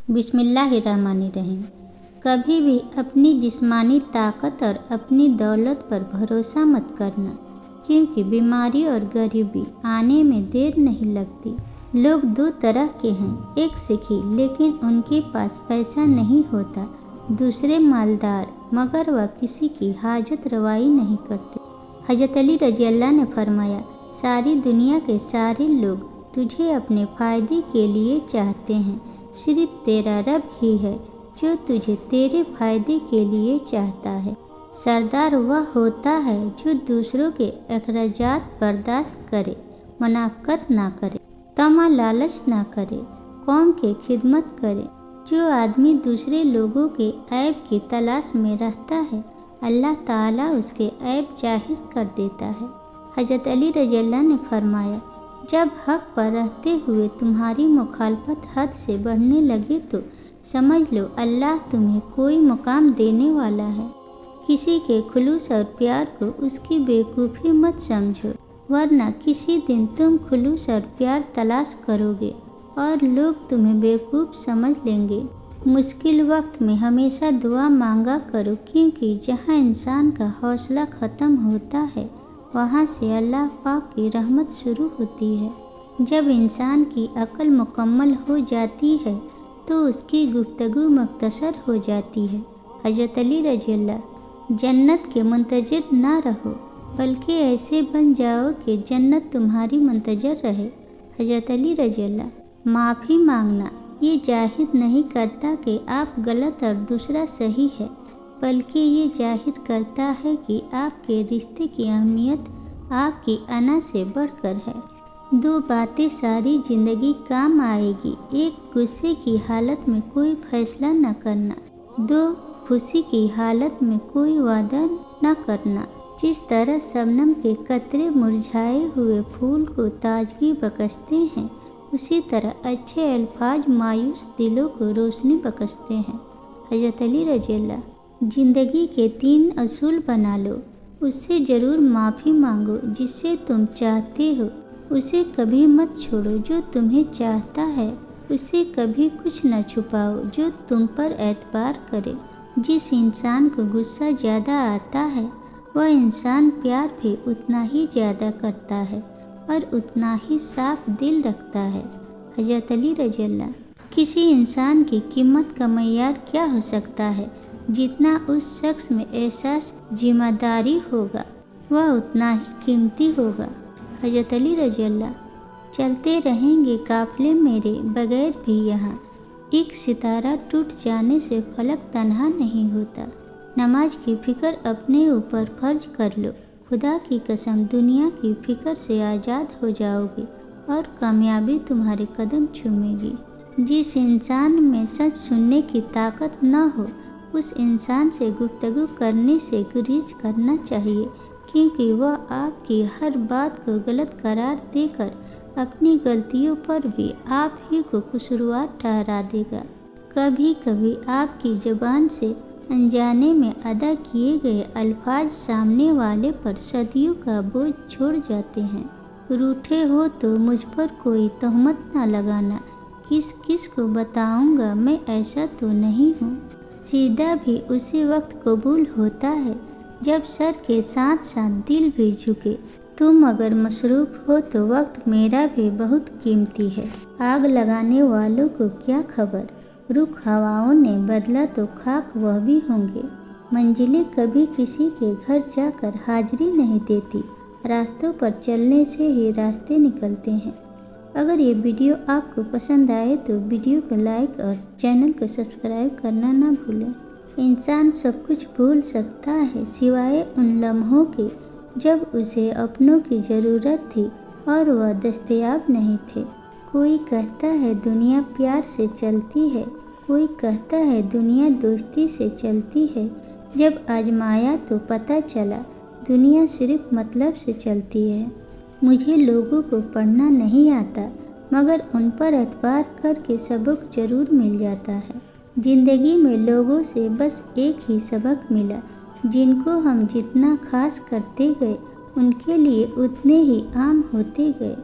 बिस्मिल्लाहिर्रहमानिर्रहीम। कभी भी अपनी जिस्मानी ताकत और अपनी दौलत पर भरोसा मत करना, क्योंकि बीमारी और गरीबी आने में देर नहीं लगती। लोग दो तरह के हैं, एक सिखी लेकिन उनके पास पैसा नहीं होता, दूसरे मालदार मगर वह किसी की हाजत रवाई नहीं करते। हज़रत अली रज़ी अल्लाह ने फरमाया, सारी दुनिया के सारे लोग तुझे अपने फ़ायदे के लिए चाहते हैं, सिर्फ तेरा रब ही है जो तुझे तेरे फ़ायदे के लिए चाहता है। सरदार वह होता है जो दूसरों के अखराजात बर्दाश्त करे, मुनाफ़क़त ना करे, तमा लालच ना करे, कौम की खिदमत करे। जो आदमी दूसरे लोगों के ऐब की तलाश में रहता है, अल्लाह ताला उसके ऐब जाहिर कर देता है। हज़रत अली रज़ी अल्लाह ने फरमाया, जब हक़ पर रहते हुए तुम्हारी मुखालफत हद से बढ़ने लगे तो समझ लो अल्लाह तुम्हें कोई मुकाम देने वाला है। किसी के खुलूस और प्यार को उसकी बेवकूफ़ी मत समझो, वरना किसी दिन तुम खुलूस और प्यार तलाश करोगे और लोग तुम्हें बेवकूफ़ समझ लेंगे। मुश्किल वक्त में हमेशा दुआ मांगा करो, क्योंकि जहाँ इंसान का हौसला ख़त्म होता है वहाँ से अल्लाह पाक की रहमत शुरू होती है। जब इंसान की अक्ल मुकम्मल हो जाती है तो उसकी गुफ्तगू मुख्तसर हो जाती है। हज़रत अली रज़ी अल्लाह, जन्नत के मुंतज़िर ना रहो, बल्कि ऐसे बन जाओ कि जन्नत तुम्हारी मुंतज़र रहे। हज़रत अली रज़ी अल्लाह, माफ़ी मांगना ये जाहिर नहीं करता कि आप गलत और दूसरा सही है, बल्कि ये जाहिर करता है कि आपके रिश्ते की अहमियत आपकी अना से बढ़कर है। दो बातें सारी ज़िंदगी काम आएगी, एक गुस्से की हालत में कोई फैसला न करना, दो खुशी की हालत में कोई वादा न करना। जिस तरह शबनम के कतरे मुरझाए हुए फूल को ताजगी बख्शते हैं, उसी तरह अच्छे अल्फाज मायूस दिलों को रोशनी बख्शते हैं। हज़रत अली रज़ी अल्लाह, ज़िंदगी के 3 असूल बना लो। उससे ज़रूर माफ़ी मांगो जिससे तुम चाहते हो, उसे कभी मत छोड़ो जो तुम्हें चाहता है, उससे कभी कुछ न छुपाओ जो तुम पर एतबार करे। जिस इंसान को गुस्सा ज़्यादा आता है वह इंसान प्यार भी उतना ही ज़्यादा करता है और उतना ही साफ दिल रखता है। हज़रत अली रज़ी अल्लाह, किसी इंसान की कीमत का मयार क्या हो सकता है? जितना उस शख्स में एहसास जिम्मेदारी होगा वह उतना ही कीमती होगा। हज़रत अली रज़ी अल्लाह, चलते रहेंगे काफ़िले मेरे बगैर भी यहाँ, एक सितारा टूट जाने से फलक तन्हा नहीं होता। नमाज की फ़िक्र अपने ऊपर फ़र्ज कर लो, खुदा की कसम दुनिया की फ़िक्र से आज़ाद हो जाओगे और कामयाबी तुम्हारे कदम चूमेगी। जिस इंसान में सच सुनने की ताकत न हो, उस इंसान से गुफ्तगू करने से गुरेज करना चाहिए, क्योंकि वह आपकी हर बात को गलत करार देकर अपनी गलतियों पर भी आप ही को कसूरवार ठहरा देगा। कभी कभी आपकी ज़ुबान से अनजाने में अदा किए गए अल्फाज सामने वाले पर सदियों का बोझ छोड़ जाते हैं। रूठे हो तो मुझ पर कोई तहमत ना लगाना, किस किस को बताऊंगा मैं ऐसा तो नहीं हूँ। सीधा भी उसी वक्त कबूल होता है जब सर के साथ साथ दिल भी झुके। तुम अगर मसरूफ़ हो तो वक्त मेरा भी बहुत कीमती है। आग लगाने वालों को क्या खबर, रुख हवाओं ने बदला तो खाक वह भी होंगे। मंजिलें कभी किसी के घर जाकर हाजिरी नहीं देती, रास्तों पर चलने से ही रास्ते निकलते हैं। अगर ये वीडियो आपको पसंद आए तो वीडियो को लाइक और चैनल को सब्सक्राइब करना ना भूलें। इंसान सब कुछ भूल सकता है सिवाय उन लम्हों के जब उसे अपनों की ज़रूरत थी और वह दस्तयाब नहीं थे। कोई कहता है दुनिया प्यार से चलती है, कोई कहता है दुनिया दोस्ती से चलती है। जब आजमाया तो पता चला दुनिया सिर्फ मतलब से चलती है। मुझे लोगों को पढ़ना नहीं आता, मगर उन पर एतबार करके सबक ज़रूर मिल जाता है। ज़िंदगी में लोगों से बस एक ही सबक मिला, जिनको हम जितना खास करते गए उनके लिए उतने ही आम होते गए।